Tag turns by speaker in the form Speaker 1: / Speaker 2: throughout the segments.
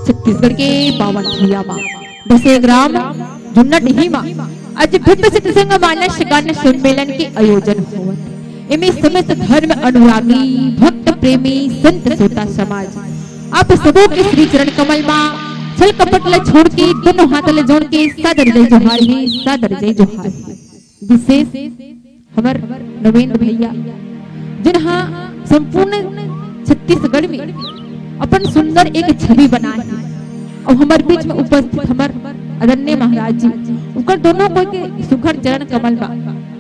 Speaker 1: छत्तीसगढ़ के पावन भैया माँ बसे ग्राम जुन्नट ही माँ आज भिन्न सत्संग मानस गान सम्मेलन के आयोजन होवत इमे समस्त धर्म अनुरागी भक्त प्रेमी संत श्रोता समाज आप सबों के श्री चरण कमल माँ छल कपट ल छोड़ के दोनों हाथ ल जोड़ के सादर जय जोहार है सादर जय जोहार है। विशेष हमर नवेंद्र भैया जिन्हा संपूर्ण छत्तीसगढ़ में अपन सुंदर एक छवि बनाए और हमारे बीच में उपस्थित हमार आदरणीय महाराज जी उनकर दोनों कोई के सुघर चरण कमल बा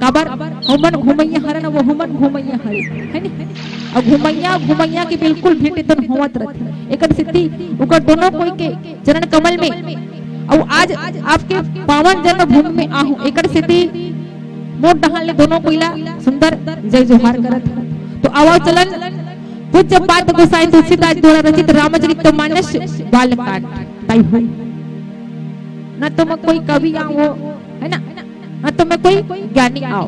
Speaker 1: काबर हमन घुमैया हरन वो हमन घुमैया हर है नी और घुमैया के बिल्कुल भेंट तन होवत रहथे एकर सिद्धि उनकर दोनों कोई के चरण कमल में और आज आपके पावन जन्म भूमि में आहू एकर सिद्धि मोर डहाल ले दोनों कोइला सुंदर जय जोहार करत तो आवा चलन पूज्य पाद गोसाई तुलसीदास द्वारा रचित रामचरितमानस बालकांड ताई हो न तो मैं कोई कवि आओ है ना न तो मैं कोई ज्ञानी आओ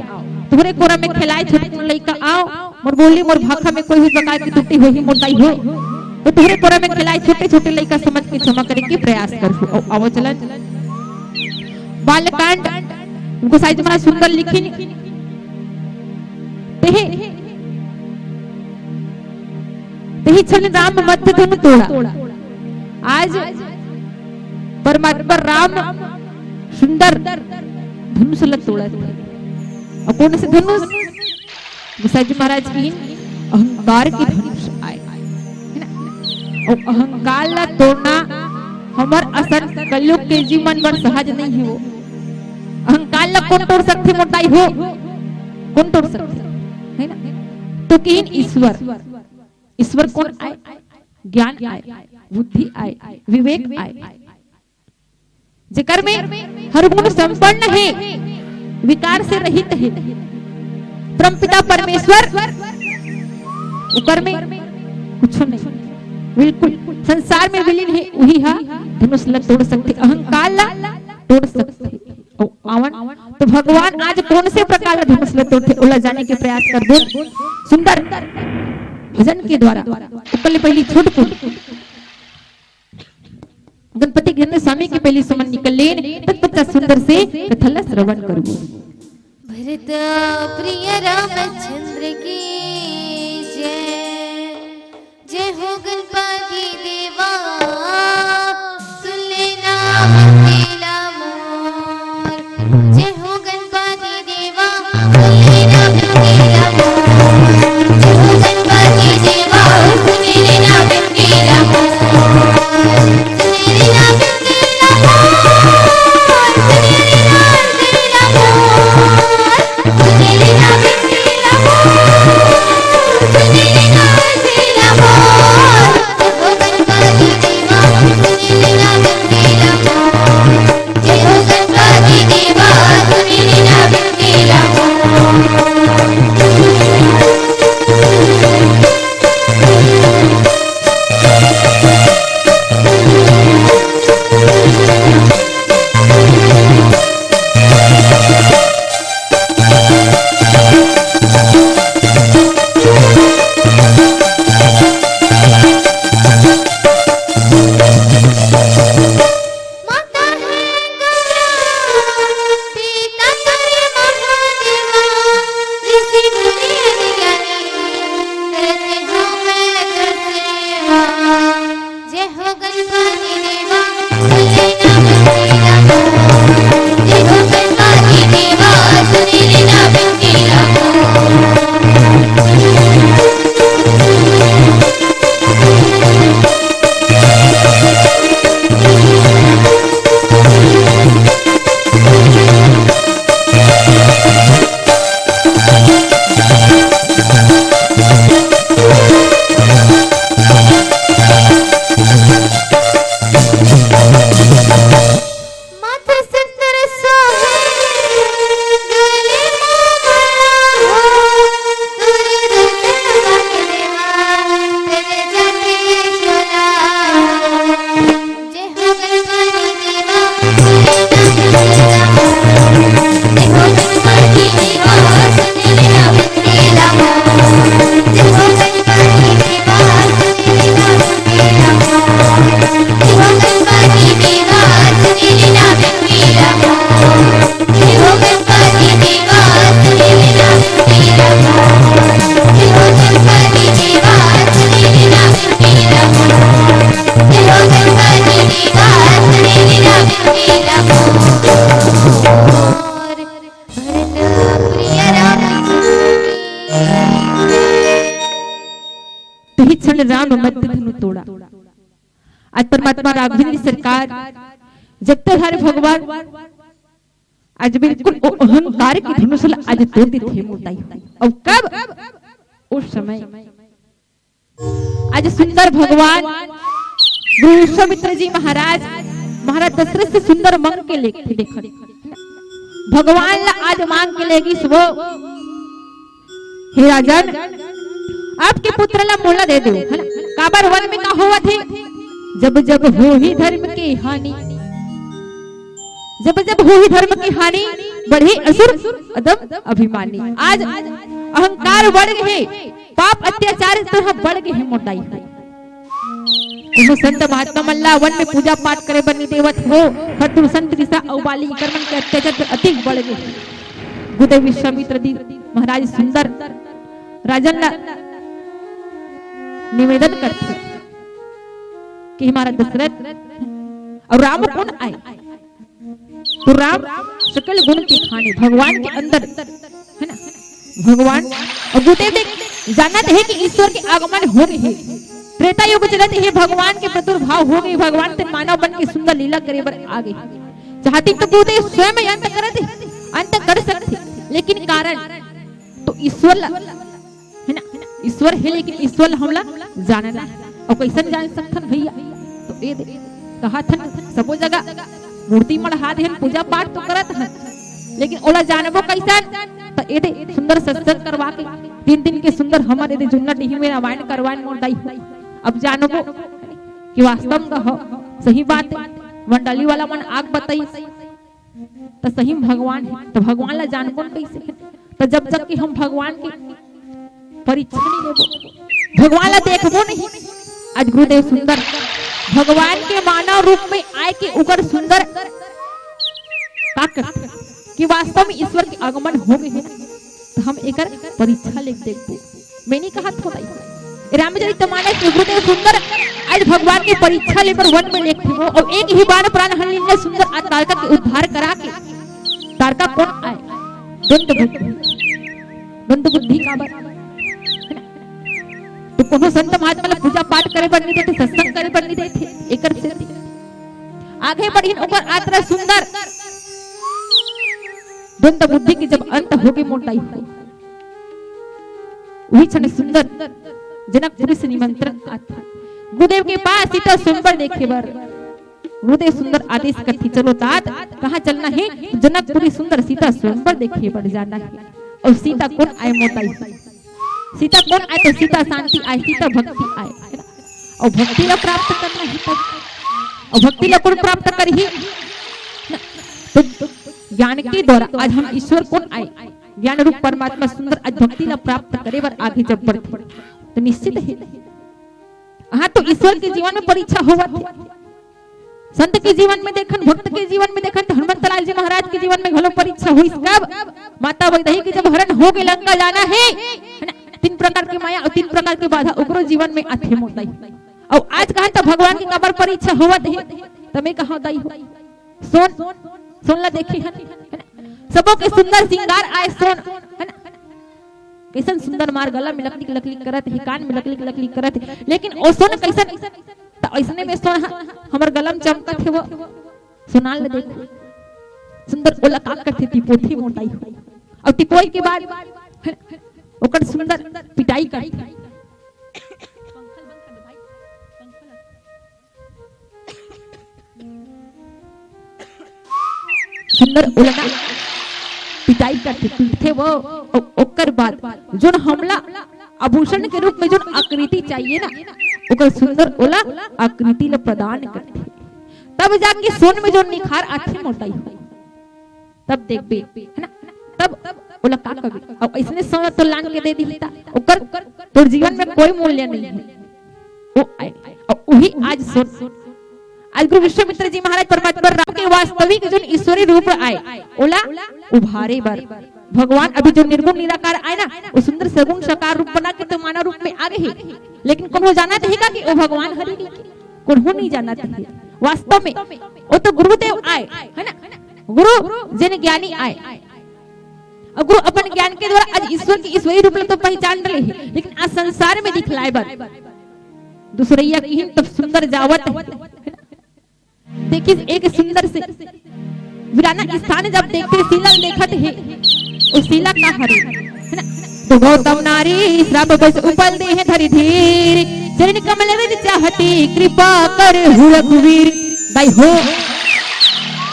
Speaker 1: तुम्हारे कोरा में खिलाए छोटे लड़का आओ मोर बोली मोर भाखा में कोई भी प्रकार की त्रुटि होही मोर ताई हो तो तुम्हारे कोरा में खिलाए छोटे छोटे लड़का समझ के क्षमा करने की प्रयास करो आओ चलन बालकांड गोसाई जी महाराज सुंदर लिखी तही छन राम मध्य धनु तोड़ा आज परमात्मा राम सुंदर धनुष ल तोड़ा और कौन से धनुष गोसाई जी महाराज की अहंकार की धनुष आए है ना और अहंकार ला तोड़ना हमार असर कलयुग के जीवन पर सहज नहीं है वो अहंकार ला कौन तोड़ सकते मोटाई हो कौन तोड़ सकते है ना तो किन ईश्वर कौन आए ज्ञान आए बुद्धि आए विवेक आए जिकर में हर गुण संपन्न है विकार से रहित है परमपिता परमेश्वर उकर में कुछ नहीं बिल्कुल संसार में विलीन है वही हा धनुष ला तोड़ सकते अहंकार ला तोड़ सकते आवन तो भगवान आज कौन से प्रकार धनुष ला तोड़ते ओला जाने के प्रयास कर दो सुंदर भजन के द्वारा पहले पहली छोट गणपति गणेश स्वामी की पहली सुमन निकले तत्पश्चात सुंदर से कथला श्रवण करो।
Speaker 2: भरत प्रिय रामचंद्र की जय जय हो गणपति देवा सुन लेना मंगला मोर जय हो गणपति देवा सुन लेना मंगला मोर जय हो गणपति देवा सुन लेना मंगला मोर
Speaker 1: नु तोड़ा। आज परमात्मा राघवेंद्र सरकार जब तक हमारे भगवान आज बिल्कुल अहंकार की धनुषला आज तोड़ दी थे मोटाई। और कब? उस समय आज सुंदर भगवान गुरु विश्वामित्र जी महाराज महाराज दशरथ से सुंदर मांग के लेके देखा भगवान ला आज मांग के लेगी सुबह, हे राजन आपके पुत्र ला मोला दे दो, है ना? काबर वन में का हुआ थे जब जब हो ही धर्म की हानि, जब जब हो ही धर्म की हानि बढ़े असुर अदम अभिमानी। आज अहंकार बढ़ गए, पाप अत्याचार तरह बढ़ गए हैं मोटाई। संत महात्मा मल्ला वन में पूजा पाठ करे बनी देवत हो खतुर संत ऋषा औबाली कर्मन के अत्याचार अधिक बढ़ गए। गुरुदेव विश्वामित्र जी महाराज सुंदर राजन निवेदन करते कि हमारा दशरथ और राम कौन आए, तो राम सकल गुण के खाने भगवान के अंदर, है ना? भगवान और गुरुदेव जानते हैं कि ईश्वर के आगमन हो गए हैं। त्रेता युग चलते हैं, भगवान के प्रादुर्भाव हो गए, भगवान से मानव बन के सुंदर लीला करे बर आगे चाहती तो गुरुदेव स्वयं अंत करते, अंत कर सकते, लेकिन कारण तो ईश्वर, है ना? ईश्वर है, लेकिन ईश्वर हमला जानना और कैसे जान सकथन भैया? तो ए कहा थन सबो जगह मूर्ति मढ़ा देन पूजा पाठ तो करत हन, लेकिन ओला जानबो कैसन? तो ए दे सुंदर सत्संग करवा के 3 दिन के सुंदर हमारे दे जुन्नट ही में रामायण करवान मोटाई। अब जानबो कि वास्तव में हो सही बात है, मंडली वाला मन आग बताई तो सही भगवान है, तो भगवान ला जानबो कैसे? तो जब तक कि हम भगवान की परीक्षा नहीं लेबो, भगवान ला देखबो नहीं। आज गुरुदेव सुंदर भगवान के मानव रूप में आए के उगर सुंदर का करते कि वास्तव में ईश्वर के आगमन हो गए हैं, तो हम एकर परीक्षा ले देखबो। मैंने कहा थोड़ा रामचरितमानस में गुरुदेव सुंदर आज भगवान की परीक्षा लेकर वन में लेते हो और एक ही बार प्राण हरण लेने सुंदर आज तारका के उद्धार करा के तारका कौन आए? दंत बुद्धि का बात, तो कोनो संत महात्मा पूजा पाठ करे पर नहीं देते, सत्संग करे पर नहीं देते, एकर से आगे बढ़ी ऊपर आत्रा सुंदर दंत बुद्धि की जब अंत होगी मोटाई वही क्षण सुंदर जनकपुरी से निमंत्रण आता गुरुदेव के पास सीता स्वयंवर देखे बर। गुरुदेव सुंदर आदेश करती चलो तात कहाँ चलना है? जनकपुरी सुंदर सीता स्वयंवर देखे बर जाना है। और सीता कौन आए मोटाई? सीता कौन आए? तो सीता शांति आए, सीता भक्ति आए, और भक्ति ला प्राप्त करना है तब, और भक्ति ला कौन प्राप्त कर ही? तो ज्ञान के द्वारा आज हम ईश्वर कौन आए? ज्ञान रूप परमात्मा सुंदर आज भक्ति ला प्राप्त करे बर आगे जब बढ़े तो निश्चित है हाँ, तो ईश्वर के जीवन में परीक्षा होगा। संत के जीवन में देखन, भक्त के जीवन में देखन, तो हनुमंत लाल जी महाराज के जीवन में घलो परीक्षा हुई। कब? माता वैदेही की जब हरण हो गए, लंका जाना है ना? 3 प्रकार की माया और 3 प्रकार की बाधा उकरो जीवन में आथे मोटाई। और आज कहा तो भगवान की कबर परीक्षा होवत है, तमे कहा दाई हो सोन ला देखी है सबों के सुंदर सिंगार आए सोन, है ना? कैसन सुंदर मार गला में लकड़ी लकड़ी करत है, कान में लकड़ी लकड़ी करत है, लेकिन ओ सोन कैसन? तो ऐसने में सोन हमर गलम चमकत है, वो सोनाल देखो सुंदर ओला का करते टिपोथी मोटाई। और टिपोई के बाद ओकर सुंदर पिटाई कर सुंदर ओला पिटाई करते पीठे वो। ओकर बाद जो हमला आभूषण के रूप में जो आकृति चाहिए ना, ओकर सुंदर ओला आकृति ला प्रदान करते, तब जाके सोन में जो निखार आथे मोटाई, तब देखबे, है ना? तब ओला का कबे और ऐसने सोना तो लांग के दे दिलता, ओकर तोर जीवन में कोई मूल्य नहीं है। वो आए और वही आज सोन आज गुरु विश्वामित्र जी महाराज परमात्मा राम के वास्तविक जो ईश्वरी रूप आए ओला उभारे बर भगवान अभी जो निर्गुण निराकार आए ना, वो सुंदर सगुण साकार रूप बना के तो मानव रूप में आ गए हैं, लेकिन कौन हो जाना चाहिए कि वो भगवान हरि कौन हो नहीं जाना चाहिए। वास्तव में वो तो गुरुदेव आए, है ना? गुरु जन ज्ञानी आए, और गुरु अपन ज्ञान के द्वारा आज ईश्वर की ईश्वरी रूप तो पहचान रहे हैं, लेकिन आज संसार में दिखलाए बर दूसरैया की तब सुंदर जावत। देखिए एक सुंदर से वीराना स्थान जब देखते शीला देखत है, उस शीला का हरे है ना, तो गौतम नारी श्राप बस उपल दे है धरी धीर, चरण कमल में चाहती कृपा कर रघुवीर। दाई हो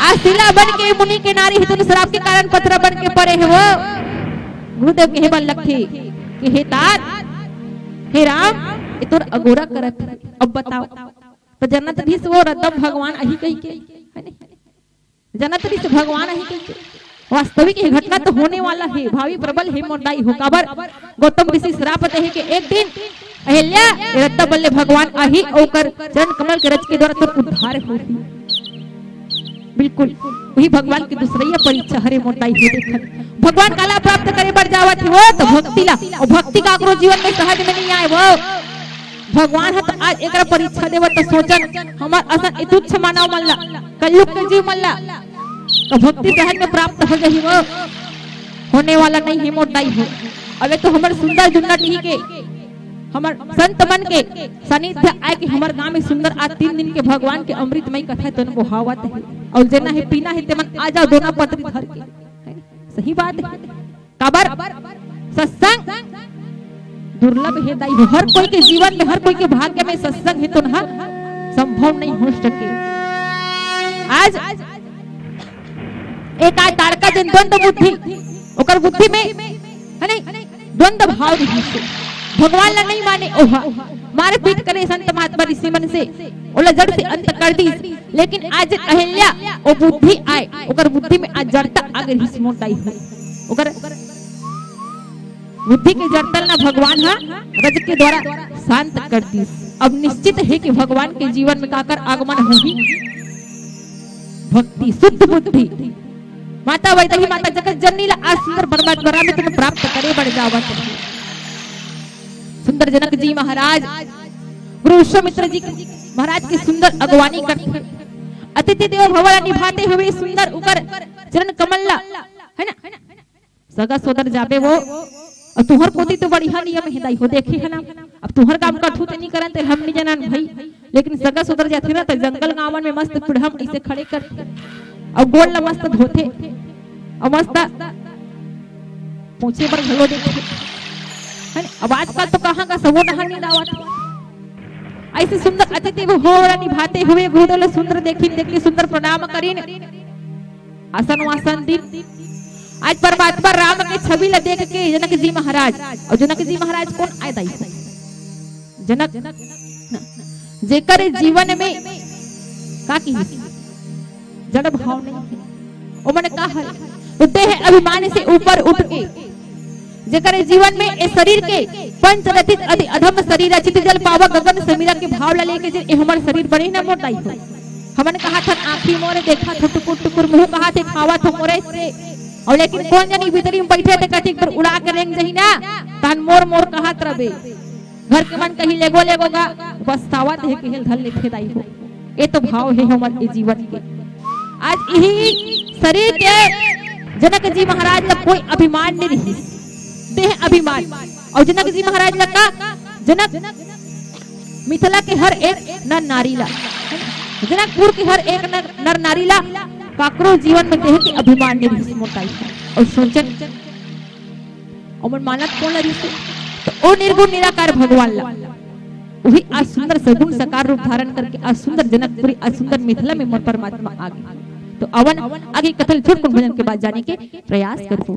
Speaker 1: आज शीला बन के मुनि के नारी है, तो श्राप के कारण पत्थर बन के पड़े है वो। गुरुदेव के बल लखे कि हे तात हे राम ये तो अगोरा करत। अब बताओ तो जन्नत भी से वो रदम भगवान अही कही के है नहीं, जन्नत भी से भगवान अही कही के। वास्तविक ये घटना तो होने वाला है, भावी प्रबल है मोरदाई हो काबर गौतम ऋषि श्राप दे है कि एक दिन अहिल्या रत्ता बल्ले भगवान अही ओकर चरण कमल के रच के द्वारा तो उद्धार होती। बिल्कुल वही भगवान की दूसरी परीक्षा हरे मोरदाई हो देखत भगवान काला प्राप्त करे बढ़ जावत है वो तो भक्ति ला, और भक्ति का आक्रोश जीवन में सहज में नहीं आए वो भगवान है। तो आज एक परीक्षा देव तो सोचन हमार असन तुच्छ मानव मल्ला कलयुग के जीव मल्ला, तो भक्ति सहज में प्राप्त हो जाही वो होने वाला नहीं है मोरदाई हो। अबे तो हमार सुंदर जुन्नट ही के हमार संत मन के सानिध्य आए कि हमार गांव में सुंदर आज 3 दिन के भगवान के अमृतमय कथा तो को हावत है, और जेना है पीना है तेमन आ जाओ दोना पत्री धर के। सही बात है काबर सत्संग दुर्लभ है दाई हो, हर कोई के जीवन में हर कोई के भाग्य में सत्संग है तो ना संभव नहीं हो सके। आज एक आज तारका जन द्वंद बुद्धि ओकर बुद्धि में है नहीं द्वंद भाव नहीं से भगवान ला नहीं माने ओहा मार पीट करे संत महात्मा ऋषि मन से ओला जड़ से अंत कर दी। लेकिन आज अहिल्या ओ बुद्धि आए ओकर बुद्धि में आज जड़ता आगे हिस मोटाई है, ओकर बुद्धि के जड़तल ना भगवान हा रज के द्वारा शांत कर दी। अब निश्चित है कि भगवान के जीवन में काकर आगमन होगी भक्ति शुद्ध बुद्धि। माता वैदही माता जगत जननी ला आज सुंदर परमात्मा राम में प्राप्त करे बढ़ जावत। सुंदर जनक जी महाराज गुरु विश्वामित्र जी महाराज की सुंदर अगवानी करते अतिथि देव भव निभाते हुए सुंदर उकर चरण कमल है ना सगा सोदर जाबे वो, और तुहर पोती तो बढ़िया नियम है दाई हो देखे है ना। अब तुहर काम कठू तो नहीं करन ते हम नहीं जानन भाई, लेकिन सगा सोदर जाथे ना तो जंगल गांवन में मस्त पिढ़म ऐसे खड़े करते और गोल ला मस्त धोते और मस्त पूछे पर घलो देखे है। अब आजकल तो कहां का सबो नहा नहीं दावत ऐसे सुंदर अतिथि वो होरा निभाते हुए गुरुदेव सुंदर देखी सुंदर प्रणाम करीन आसन वासन दिन। आज परमात्मा राम के छवि ला देख के जनक जी महाराज, और जनक जी महाराज कौन आए दाई जनक जेकर जीवन में का की जड़ भाव नहीं है ओ मन का है उठते हैं अभिमान से ऊपर उठ के जेकर जीवन में ए शरीर के पंच रचित अति अधम शरीर रचित जल पावा गगन समीरा के भाव ला लेके जे हमर शरीर बड़े ना मोटाई हो। हमन कहा था आंखी मोरे देखा था टुकुर टुकुर मुंह कहा थे खावा था मोरे से, और लेकिन कौन जानी भीतरी में बैठे थे कथी पर उड़ा के रेंग जही ना तन मोर मोर कहा तरबे घर के मन कहीं लेगो लेगोगा पछतावत है कि धल लिखे दाई हो। ये तो भाव है हमारे जीवन के। आज यही शरीर के जनक जी महाराज ला कोई अभिमान नहीं रही देह अभिमान, और जनक जी महाराज ला का जनक मिथिला के हर एक नर नारी ला जनकपुर के हर एक नर नारी ला काकरो जीवन में देह के अभिमान नहीं रही मोटाई और सोचन और मानत कौन लगी तो ओ निर्गुण निराकार भगवान ला वही आज सुंदर सगुण साकार रूप धारण करके आज सुंदर जनकपुरी आज सुंदर मिथिला में मोर परमात्मा आ गए। तो अवन आगे कथन छोड़ भजन के बाद जाने के प्रयास करो।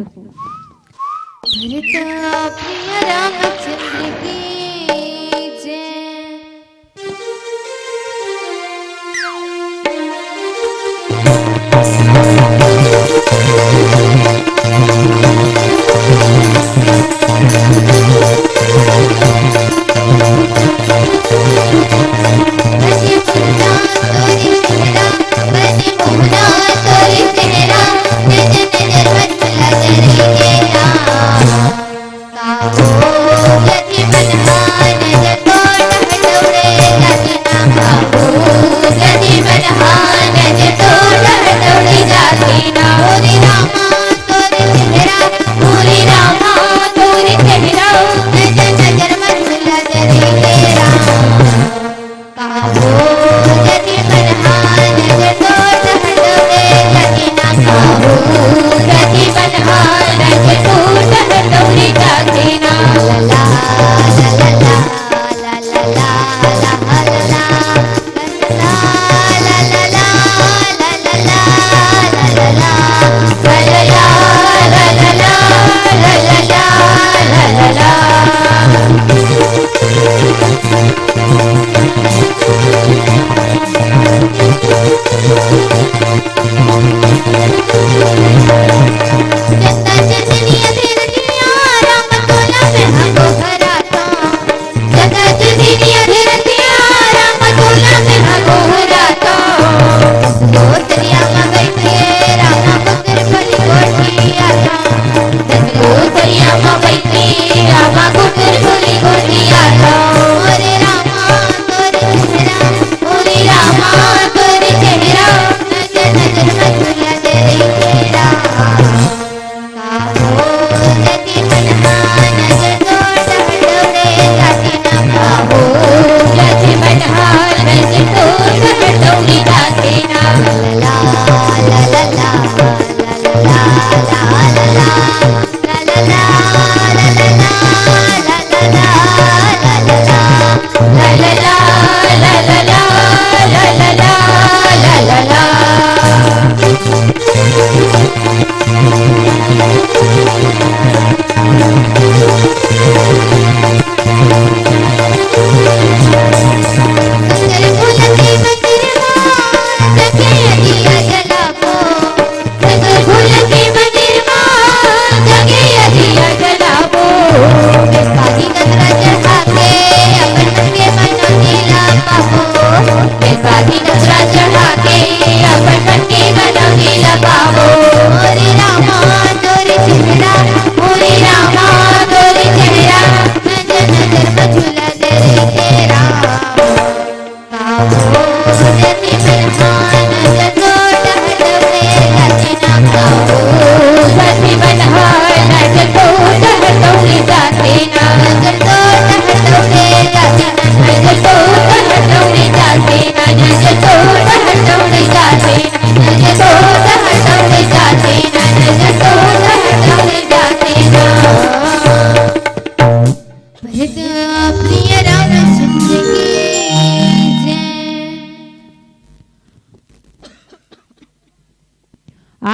Speaker 2: भरता प्रिय रामचंद्र की जय।
Speaker 3: यति मनहान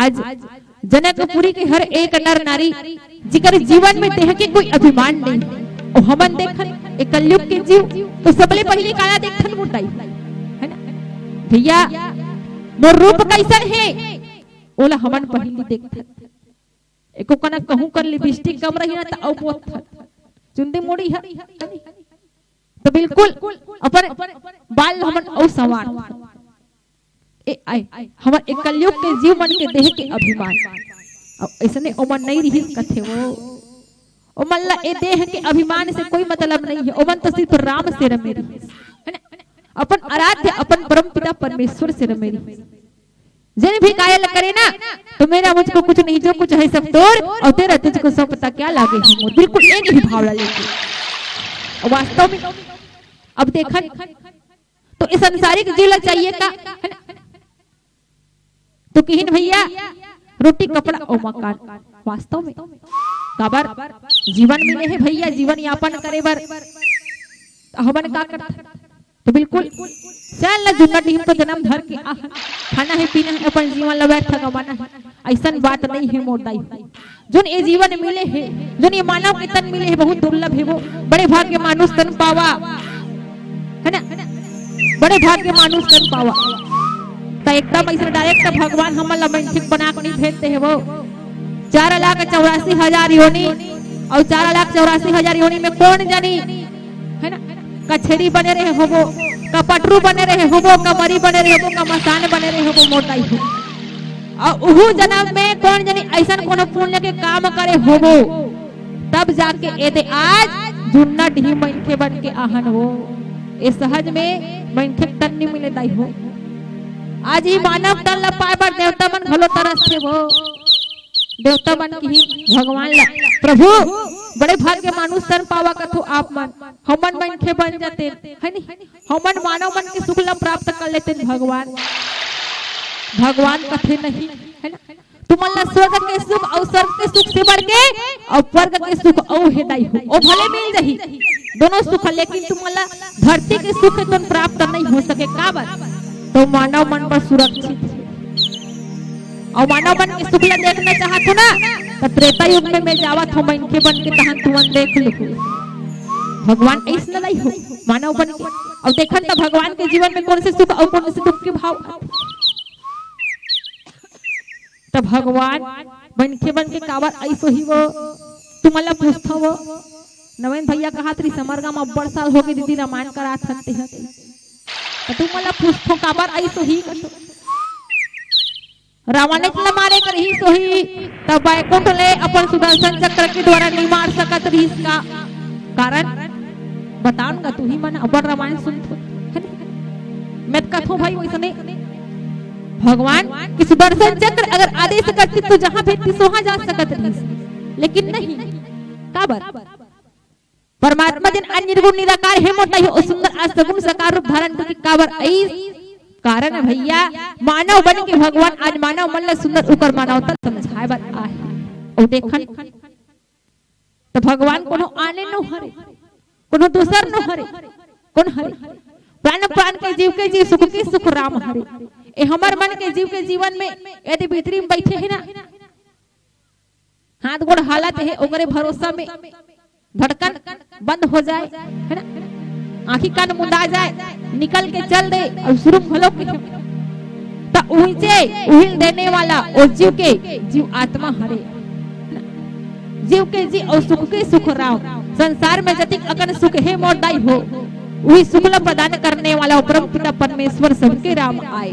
Speaker 1: आज जनकपुरी के हर एक नर नारी जिकर जीवन में देह के कोई अभिमान नहीं और हमन देखन एक कलयुग के जीव तो सबले पहले काला देखन मुर्दाई है ना भैया मोर रूप कैसन है ओला हमन पहली देखन एको कना कहूं कर लिपस्टिक कम रही ना त औ पोत चुंदी मोड़ी है तो बिल्कुल अपन बाल हमन औ सवार हमर एक कलयुग के जीव मन के देह के अभिमान ऐसने ओमन नहीं रही कथे वो ओमन ला ए देह के अभिमान से कोई मतलब नहीं है ओमन तो सिर्फ राम से रमे रही है ना अपन आराध्य अपन परम पिता परमेश्वर से रमे रही जिन भी कायल करे ना तो मेरा मुझको कुछ नहीं जो कुछ है सब तोर और तेरा तुझको सब पता क्या लागे है बिल्कुल एक ही भाव लेके वास्तव में अब देखन तो इस संसारिक जीवन चाहिए का है ना तो किहिन भैया रोटी कपड़ा और मकान वास्तव में काबर जीवन मिले है भैया जीवन यापन करे बर हमन का करता तो बिल्कुल चल ना जुन्ना टीम तो जन्म धर के खाना है पीना है अपन जीवन लबैठ गवाना है ऐसन बात नहीं है मोरदाई जोन ये जीवन मिले है जोन ये मानव के तन मिले है बहुत दुर्लभ है वो बड़े भाग्य मानुष तन पावा है ना बड़े भाग्य मानुष तन पावा तो एकदम ऐसा डायरेक्ट भगवान हमन ला ठीक बना के नहीं भेजते है वो 4,84,000 योनि और 4,84,000 योनि में कौन जानी है ना कछेरी बने रहे हो वो कपटरू बने रहे हो वो कमरी बने रहे हो कमसान बने रहे हो मोटाई हो और उहु जन्म में कौन जानी ऐसा कोनो पुण्य के काम करे हो वो तब जाके एदे आज जुन्ना ढी मनखे बन के आहन हो ए सहज में मनखे तन नहीं मिले दाई हो आज ही मानव तन ला पाए बर देवता मन भलो तरस थे वो देवता मन की भगवान ला प्रभु बड़े भाग्य मानुष तन पावा कथो आप मन हमन मनखे बन जाते है नी हमन मानव मन के सुख ला प्राप्त कर लेते भगवान भगवान कथे नहीं है ना तुमन ला स्वर्ग के सुख और स्वर्ग के सुख से बढ़ के और स्वर्ग के सुख और हेदाई हो ओ भले मिल रही दोनों सुख लेकिन तुमन ला धरती के सुख तुम प्राप्त नहीं हो सके काबर तो मानव मन पर सुरक्षित और मानव मन के सुख ला देखना चाहत हो ना तो त्रेता युग में मैं जावत हो मनके बन के तहन तुमन देख लो भगवान ऐसा नहीं हो मानव बन के और देखन तो भगवान के जीवन में कौन से सुख और कौन से दुख के भाव तो भगवान बनके बन के काबर ऐसो ही वो तुमला पूछता वो नवीन भैया कहा तरी समरगा में बड़ साल हो गए दीदी रामायण करात हते हते तो तुमला पूछतो काबर ऐसो ही रावण ने मारे कर ही सो ही तब बैकुंठ ले अपन सुदर्शन चक्र के द्वारा नहीं मार सकत रही इसका कारण बताऊंगा तू ही मन अपन रामायण सुन मैं कथो भाई वैसने भगवान की सुदर्शन चक्र अगर आदेश करती तो जहां भेजती सोहा जा सकत रही लेकिन नहीं काबर परमात्मा जन निर्गुण निराकार है मोटा है सुंदर असगुण साकार रूप धारण करके काबर ऐस कारण भैया मानव बन के भगवान आज मानव मन ला सुंदर उकर मानवता समझाए बर आए और देखन तो भगवान कोनो आने न हरे कोनो दूसर न हरे कौन हरे प्राण प्राण के जीव सुख के सुख राम हरे ए हमर मन के जीव के जीवन में यदि भीतरी में बैठे है ना हाथ गोड़ हालत है ओकरे भरोसा में धड़कन बंद हो जाए है ना आंखी कान मुंदा जाए निकल के चल दे और शुरू भलो तो उहिल देने वाला और जीव आत्मा हरे जीव के जी और सुख के सुख राम संसार में जतिक अकन सुख है मोरदाई हो वही सुख ला प्रदान करने वाला परम पिता परमेश्वर सबके राम आए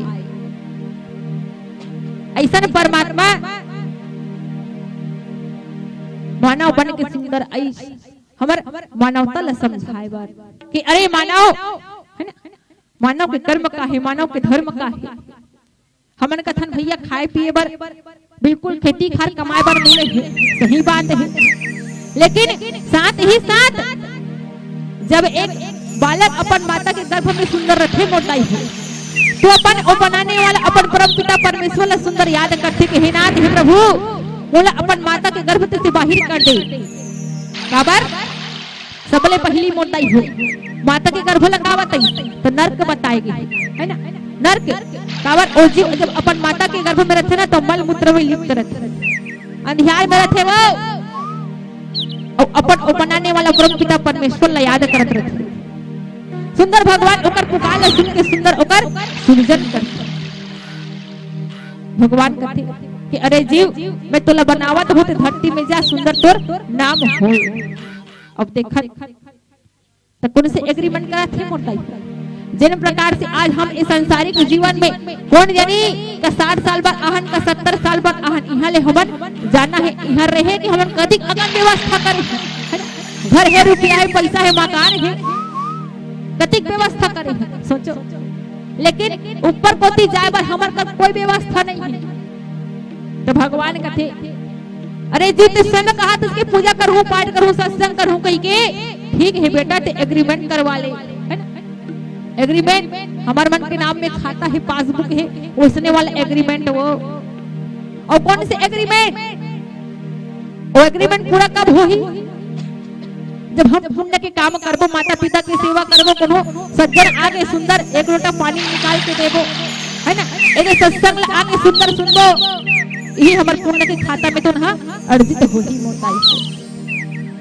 Speaker 1: ऐसा परमात्मा मानव बन के सुंदर ऐश हमर मानवता ला समझाए बार कि अरे मानव है ना मानव के कर्म का है मानव के धर्म का है हमन कथन भैया खाए पिए बर बिल्कुल खेती खार कमाए बर मिले है सही बात है लेकिन साथ ही साथ जब एक बालक अपन माता के गर्भ में सुंदर रखे मोटाई है तो अपन ओ बनाने वाला अपन परम पिता परमेश्वर ला सुंदर याद करते कि हे नाथ हे प्रभु बोला अपन माता के गर्भ से बाहर कर दे काबर सबले पहली मोटाई हो माता के गर्भ लगावत तो नर्क बताएगी है ना नरक कावर ओ जीव जब अपन माता के गर्भ में रहते ना तो मल मूत्र में लिप्त रहते, अंधियार में रहते वो और अपन ओ बनाने वाला ब्रह्म पिता परमेश्वर ला याद करत रहते। सुंदर भगवान ओकर पुकार ला सुन के सुंदर ओकर सृजन करते। भगवान कहते कि अरे जीव मैं तोला बनावत होते धरती में जा सुंदर तोर नाम हो। अब देखा तो कौन से एग्रीमेंट करा थे मोटाई जिन प्रकार से आज हम इस सांसारिक जीवन में कौन जानी का 60 साल बाद आहन का 70 साल बाद आहन यहाँ ले हमन जाना है, यहाँ रहे कि हमन कदी अगन व्यवस्था करे, घर है, रुपया है, पैसा है, मकान है, कदी व्यवस्था करे सोचो। लेकिन ऊपर कोती जाए पर हमार का कोई व्यवस्था नहीं है। तो भगवान कहते अरे जी तो स्वयं कहा तो उसकी पूजा करूं, पाठ करूं, सत्संग करूं कहीं के ठीक है बेटा ते एग्रीमेंट करवा ले, है ना। एग्रीमेंट हमारे मन के नाम में खाता है, पासबुक है, उसने वाला एग्रीमेंट वो। और कौन से एग्रीमेंट? वो एग्रीमेंट पूरा कब हो ही जब हम पुण्य के काम करबो, माता पिता की सेवा करबो, कोनो सज्जन आगे सुंदर एक लोटा पानी निकाल के देबो, है ना, एक सत्संग आगे सुंदर सुनबो, ये हमारे पुण्य के खाता में तो ना अर्जित हो ही मोटाई से।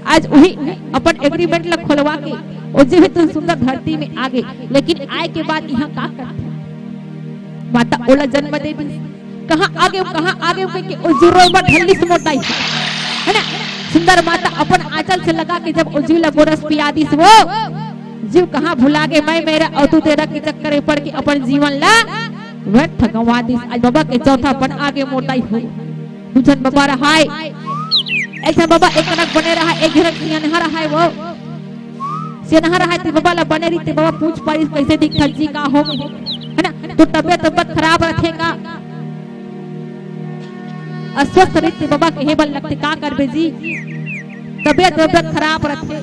Speaker 1: आज वही अपन एग्रीमेंट ला खोलवा के और जो है तो सुंदर धरती में आगे, लेकिन आए के बाद यहाँ का करते माता ओला जन्म दे दी, कहाँ आगे के उजुरो में ढल्ली से मोटाई है ना। सुंदर माता अपन आंचल से लगा के जब उजू ला गोरस पिया दी वो जीव कहाँ भुला गए मैं मेरा और तू तेरा के चक्कर पड़ के अपन जीवन ला व्यर्थ गंवा दी। आज बाबा के चौथा पन आगे मोटाई हो तुझन बाबा रहा ऐसा बाबा एक कनक बने रहा, एक झरक सियानहा रहा है, वो सियानहा रहा है बाबा ला बने रही बाबा पूछ पाई कैसे दिखल जी का हो है ना। तो तबियत खराब रखेगा, अस्वस्थ रहते बाबा के बल लगते का करबे जी, तबियत खराब रखे,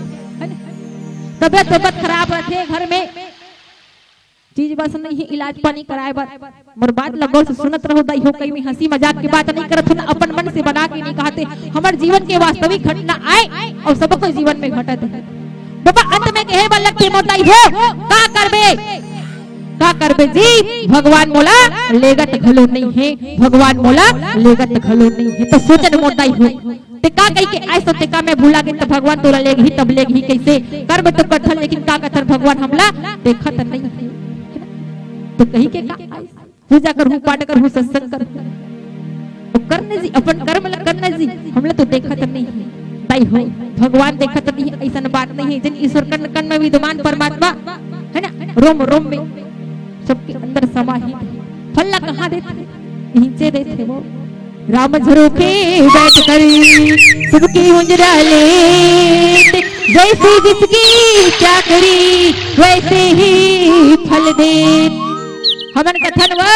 Speaker 1: तबियत खराब रखे, घर में चीज बस नहीं है, इलाज पानी कराए बार मोर बात लगो से सुनत रहो दई हो, कहीं में हंसी मजाक की बात नहीं करत हो, अपन मन से बना के नहीं कहते, हमारे जीवन के वास्तविक घटना आए और सबको जीवन में घटत है। बाबा अंत में कहे बल लगते मोटाई हो का करबे जी, भगवान मोला लेगत घलो नहीं है, भगवान मोला लेगत घलो नहीं है। तो सोचन मोटाई हो ते का कही के ऐसा ते का मैं भूला गई तो भगवान तोरा लेगी तब लेगी कैसे करब तो कथन, लेकिन का कथन भगवान हमला देखत नहीं है। तो कही के का पूजा करूं, पाठ करूं, सत्संग करूं, तो करने जी अपन कर्म ला करना जी, हमला तो देखत नहीं है ताई हो, भगवान देखत नहीं है, ऐसा बात नहीं है। जिन ईश्वर कन में विद्यमान परमात्मा है ना, रोम रोम में सबके अंदर समाहित है। फल कहाँ देते नीचे देते वो राम झरोखे बैठ कर सबकी हुंजरा ले, जैसे जिसकी क्या करी वैसे ही फल दे। हमन कथन वो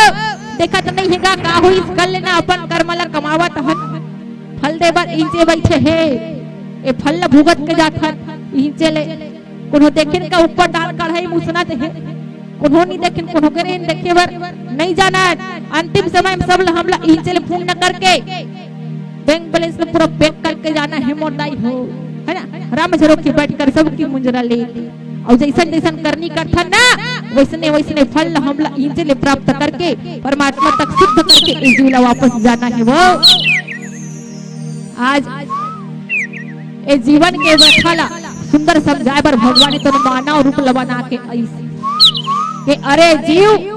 Speaker 1: देखत नहीं हैगा का हुई कर लेना अपन कर्मला कमावत हन, फल दे बार इंचे बैठे है, ए फल ला भुगत के जाथन इंचे ले, कोनो देखे का ऊपर डाल कढ़ाई मुसना दे है, कोनो नहीं देखे, कोनो करे देखे बर नहीं जाना। अंतिम समय में सब हमला इंचे ले फोन न करके बैंक बैलेंस में पूरा पैक करके जाना है मोटाई हो, है ना। राम झरोखे बैठ कर सबकी मुंजरा ले, और जैसन जैसन करनी करथा ना वैसने वैसने फल हमला इंचे ले प्राप्त करके परमात्मा तक सिद्ध करके इस जीवन वापस जाना है। वो आज ए जीवन के व्यथाला सुंदर समझाए बर भगवान ने तो मानव रूप बना के ऐसे कि अरे जीव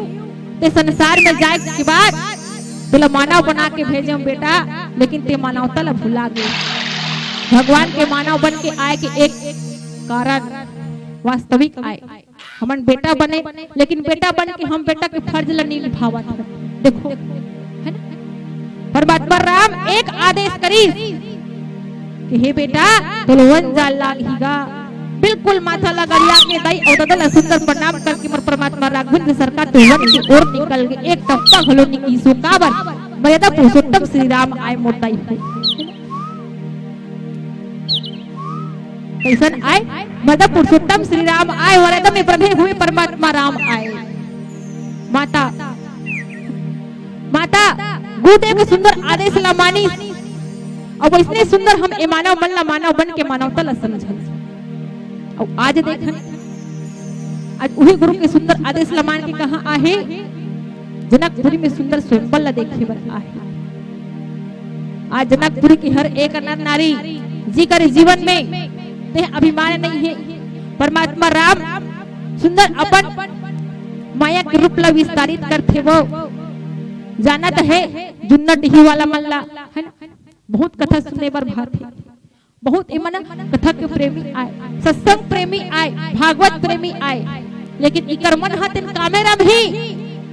Speaker 1: ते संसार में जाए के बाद तुला मानव बना के भेजे बेटा, लेकिन ते मानवता ला भुला गए। भगवान के मानव बन के आए के एक कारण वास्तविक आए, हमन बेटा बने, लेकिन बेटा बन के हम बेटा के फर्ज ला नहीं निभावत। देखो है ना, परमात्मा राम एक आदेश करी कि हे बेटा तुल वन जाल लागीगा, बिल्कुल माथा लगड़िया के दई और ददल सुंदर प्रणाम करके मोर परमात्मा राघवेंद्र सरकार तो वन की ओर निकल गए। एक टप्पा घलो निकी सुकावर मर्यादा पुरुषोत्तम श्री राम आए मोटाई कैसन आए, मर्यादा पुरुषोत्तम श्री राम आए, मर्यादा में प्रभे हुए परमात्मा राम आए। माता माता गुरुदेव के सुंदर आदेश ला मानी, और इतने सुंदर हम ए मानव मन ला मानव बन के मानवता ला समझल। और आज देखन आज वही गुरु के सुंदर आदेश ला मान के कहां आहे जनकपुरी में सुंदर स्वयंवर ला देखे बर आए। आज जनकपुरी की हर एक नर नारी जी कर जीवन में ते अभिमान नहीं है। परमात्मा राम सुंदर अपन माया के रूप ला विस्तारित करते वो जानत है जुन्नट ही वाला मल्ला है ना। बहुत कथा सुनने पर भात है, बहुत इमन कथा के प्रेमी आए, सत्संग प्रेमी आए, भागवत प्रेमी आए, लेकिन इकर मन हाथ कामेरा भी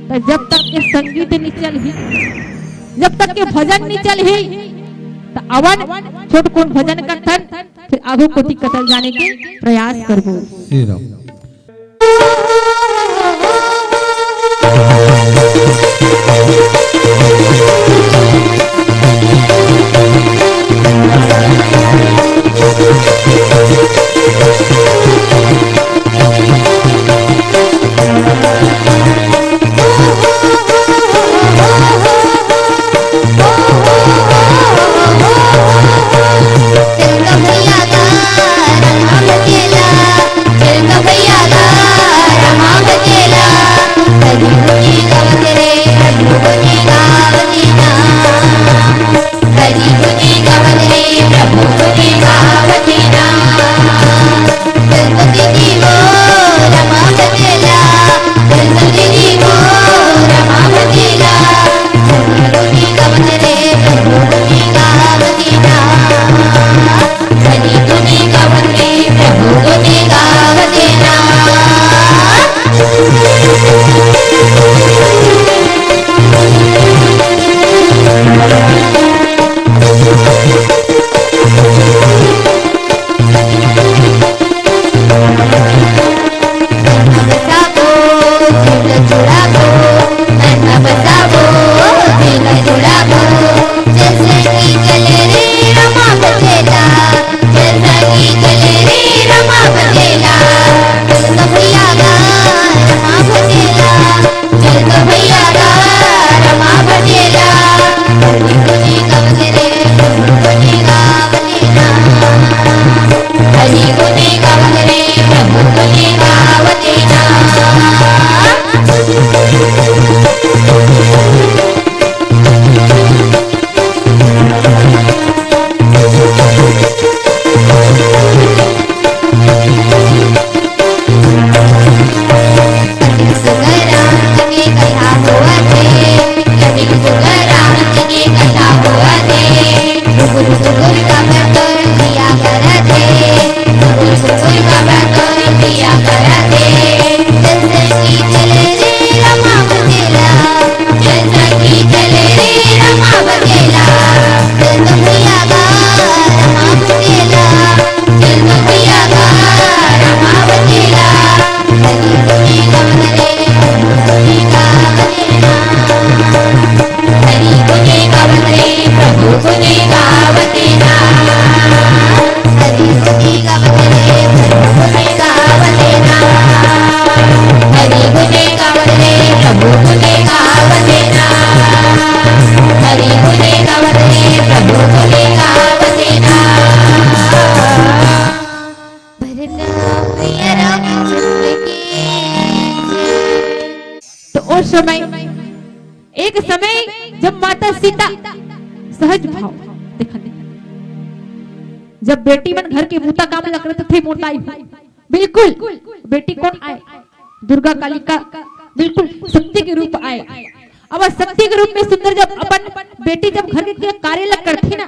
Speaker 1: तो जब तक के संगीत नहीं चल ही, जब तक के भजन नहीं चल ही तो अवन छोट कौन भजन करथन फिर आगू कोटि कतल जाने के प्रयास करबो। एक समय जब माता सीता सहज भाव देखा जब बेटी मन घर के बूता काम लग रहे थे मोटाई बिल्कुल बेटी कौन आए दुर्गा कालिका बिल्कुल शक्ति के रूप आए। अब शक्ति के रूप में सुंदर जब अपन बेटी जब घर के कार्य लग करती ना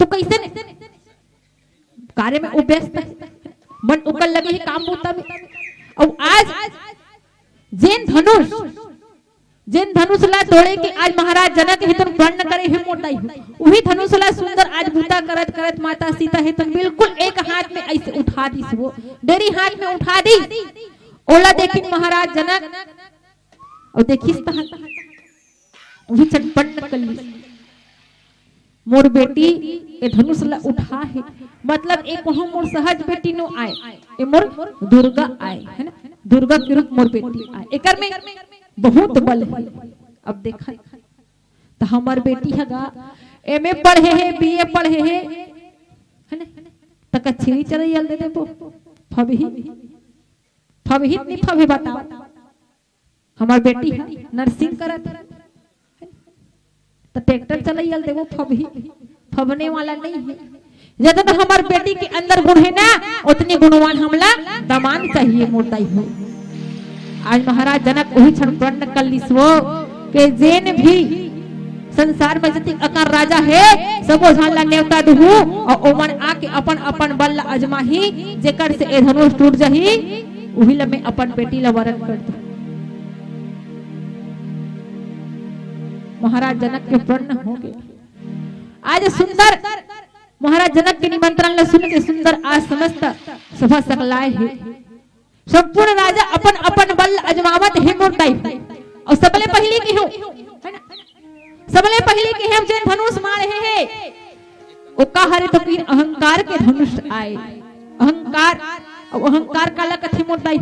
Speaker 1: तो कैसे कार्य में व्यस्त मन उकल लगे ही काम बूता में। और आज जैन धनुष ला तोड़े के आज महाराज जनक हितन वर्ण करे ही मोटाई वही धनुष ला सुंदर आज भूता करत करत माता सीता हितन बिल्कुल एक हाथ में ऐसे उठा दी वो डेरी हाथ में उठा दी। ओला देखी महाराज जनक और देखी वही चटपट कर ली मोर बेटी ए धनुष ला उठा है मतलब एक वहां मोर सहज बेटी नो आए ए मोर दुर्गा आए है ना दुर्गा के रूप मोर बेटी आए एकर में बहुत बल है। अब देखा तो हमार बेटी हगा एमए पढ़े है बीए पढ़े है ना तक छिरी चरई दे देबो फबही नहीं फबे बताओ हमार बेटी है नर्सिंग करत है तो ट्रैक्टर चलाइल देखो फबने वाला नहीं है। जितना हमार बेटी के अंदर गुण है ना उतनी गुणवान हमला दमान चाहिए मोटाई हो। आज महाराज जनक वही क्षण प्रण कर लिसवो के जेन भी संसार में जति अकार राजा है सबो झाला नेवता दुहु और ओमन आके अपन अपन बल अजमाही जेकर से ए धनुष टूट जही उही ल में अपन बेटी ल वरण कर दो। महाराज जनक के प्रण हो गए। आज सुंदर महाराज जनक के निमंत्रण ल सुन के सुंदर आज समस्त सभा सकलाए है। संपूर्ण राजा अपन अपन बल अजमावत है मोटाई और सबले पहले के हो है ना सबले पहले के हम जन धनुष मार है ओका हरे तो तीन अहंकार के धनुष आए। अहंकार और अहंकार काला कथी मोटाई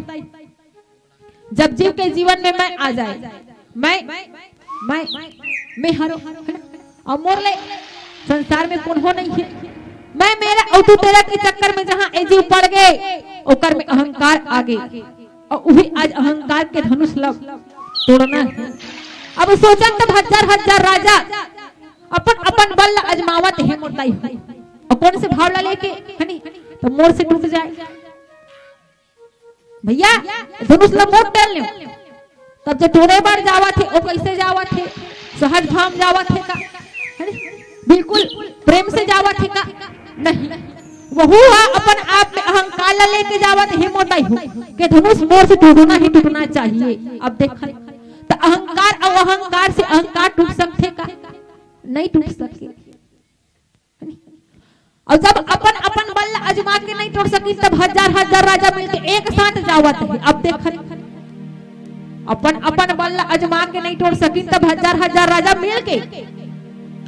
Speaker 1: जब जीव के जीवन में मैं आ जाए मैं हरो और मोर ले संसार में कौन हो नहीं है मैं मेरा और तू तेरा के चक्कर में जहां ए जीव पड़ गए ओकर में अहंकार आ गए और वही आज अहंकार के धनुष लब तोड़ना है। अब सोचन तब हजार हजार राजा अपन अपन बल अजमावत है मोटाई और कौन से भाव ला लेके हनी तो मोर से टूट जाए भैया धनुष ला मोट डाल ले तब जो टोरे बार जावा थे ओ कैसे जावा थे सहज भाव जावा थे का बिल्कुल प्रेम से जावा थे का नहीं वहु अपन आप में अहंकार ला लेके जावा थे मोटाई हो के धनुष मोर से टूटना ही टूटना चाहिए। अब देखा तो अहंकार और अहंकार से अहंकार टूट सकते का नहीं टूट सके और जब अपन अपन बल अजमा के नहीं टूट सकी तब हजार हजार राजा मिलके एक साथ जावत है। अब देख अपन अपन बल अजमा के नहीं तोड़ सकी तब हजार हजार राजा मिलके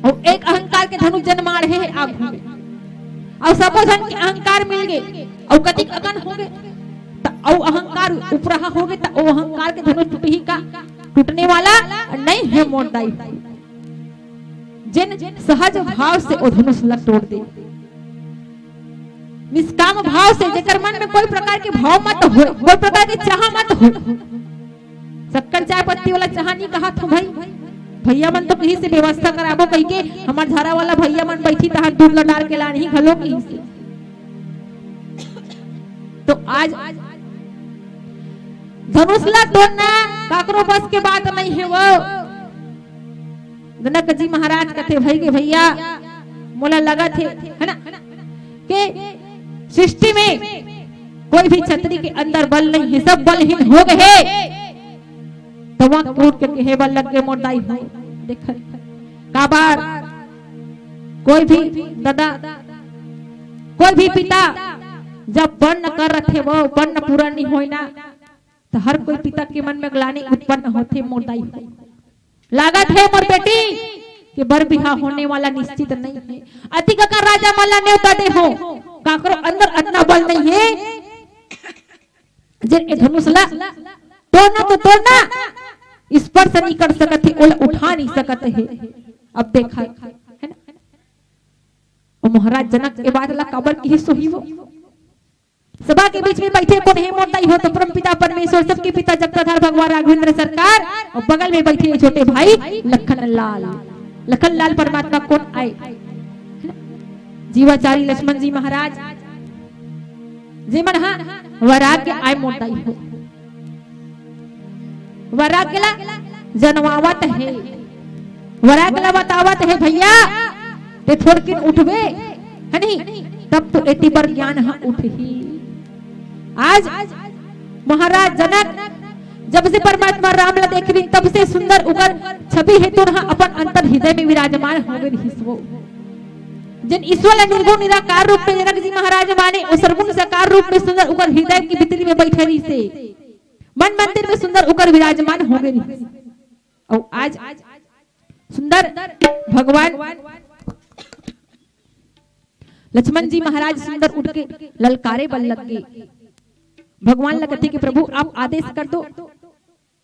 Speaker 1: और एक अहंकार के धनुष जन्मा रहे हैं आगू में और सबो जन के अहंकार मिल गए और कतिक अगन हो गए तो अहंकार उपरहा हो गए तो अहंकार के धनुष टूट ही का टूटने वाला नहीं है मोटाई जिन सहज भाव से वो धनुष लग तोड़ दे निष्काम भाव से जेकर मन में कोई प्रकार के भाव मत हो कोई प्रकार की चाह मत हो। शक्कर चाय पत्ती वाला चाह नहीं कहा था भाई भैया मन तो कहीं से व्यवस्था कराबो कहीं के हमार धारा वाला भैया मन बैठी तहां दूध लडार के लानी घलो कहीं से तो आज धनुष ला तोड़ना काकरो बस के बात नहीं है। वो जनक जी महाराज कहते भाई के भैया मोला लगा थे है ना के सृष्टि में कोई भी छतरी के अंदर बल नहीं है सब बलहीन हो गए तो वहां कूद के कहे बल लग के मोटाई हो देख का बार कोई भी दादा कोई भी पिता जब वर्ण कर रहे वो वर्ण पूरा नहीं होई ना तो हर कोई पिता के मन में ग्लानि उत्पन्न होते मोटाई लागत है मोर बेटी कि बर बिहा होने वाला निश्चित नहीं है। अति का राजा मल्ला नेवता दे हो काकरो अंदर इतना बल नहीं है जिन धनुष ला तोड़ना तो तोड़ना स्पर्श नहीं कर सकते उठा नहीं सकते है। अब देखा है ना और महाराज जनक के बाद ला काबर की सोही वो सभा के बीच में बैठे कौन है मोटाई हो तो परम पिता परमेश्वर सबके पिता जगताधार भगवान राघवेंद्र सरकार और बगल में बैठे छोटे भाई लखन लाल परमात्मा कौन आए जीवाचारी लक्ष्मण जी महाराज जी मन हाँ वैराग्य आय मोटाई हो वैराग्य जनवावत है वैराग्य बतावत है भैया ते थोड़ के उठबे है नहीं तब तो एति पर ज्ञान हाँ उठ ही। आज महाराज जनक जब से परमात्मा राम ला देख रही तब से सुंदर उगर छवि है तो अपन अंतर हृदय में विराजमान हो गई हिस्सो जिन ईश्वर निर्गुण निराकार रूप में जनक जी महाराज माने और सर्वगुण साकार रूप में सुंदर उगर हृदय की भीतरी में बैठे रही से मन मंदिर में सुंदर उगर विराजमान हो गई और आज सुंदर भगवान लक्ष्मण जी महाराज सुंदर उठ के ललकारे बल लग गए भगवान लगते कि प्रभु आप आदेश कर दो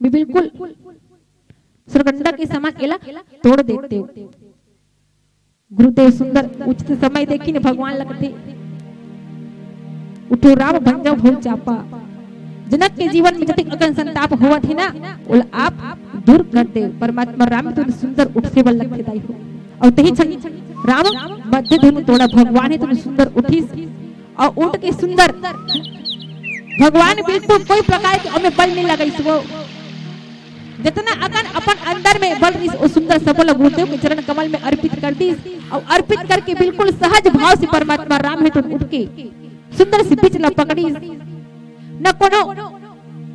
Speaker 1: मैं बिल्कुल सुरगंडा के समान एला तोड़ देते हो। गुरुदेव सुंदर उचित समय देखी ने भगवान लगते उठो राम भंजो भूल चापा जनक के जीवन में जतिक अगन संताप हुआ थी ना उल आप दूर कर दे परमात्मा राम तो सुंदर उठ से बल लगते दाई हो और तही छन राम मध्य धनु तोड़ा भगवान है तो सुंदर उठीस और उठ के सुंदर भगवान बिल्कुल कोई प्रकार के हमें बल नहीं लगाई वो जितना अगन अपन अंदर में बल रही उस सुंदर सबल गुरुदेव के चरण कमल में अर्पित कर दी और अर्पित करके बिल्कुल सहज भाव से परमात्मा राम है तो उठ के सुंदर सी बिचला पकड़ी न कोनो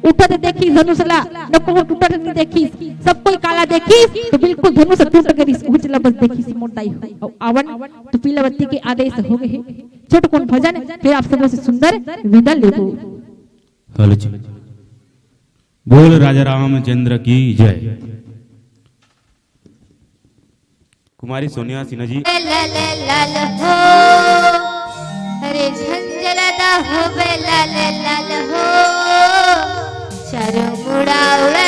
Speaker 1: उठत देखी धनुषला न कोनो टूटत नहीं देखी सब कोई काला देखी तो बिल्कुल धनुष टूट गई उचला बस देखी सी मोटाई और आवन तो पीलावती के आदेश हो गए छोट कोन भजन फिर आप सबसे सुंदर विदा लेबो।
Speaker 3: हेलो जी बोल राजा रामचंद्र की जय। कुमारी सोनिया सिन्हा जी
Speaker 2: लाल हो अरे झंझलदा हो लाल लाल हो चारों मुड़ा उड़ा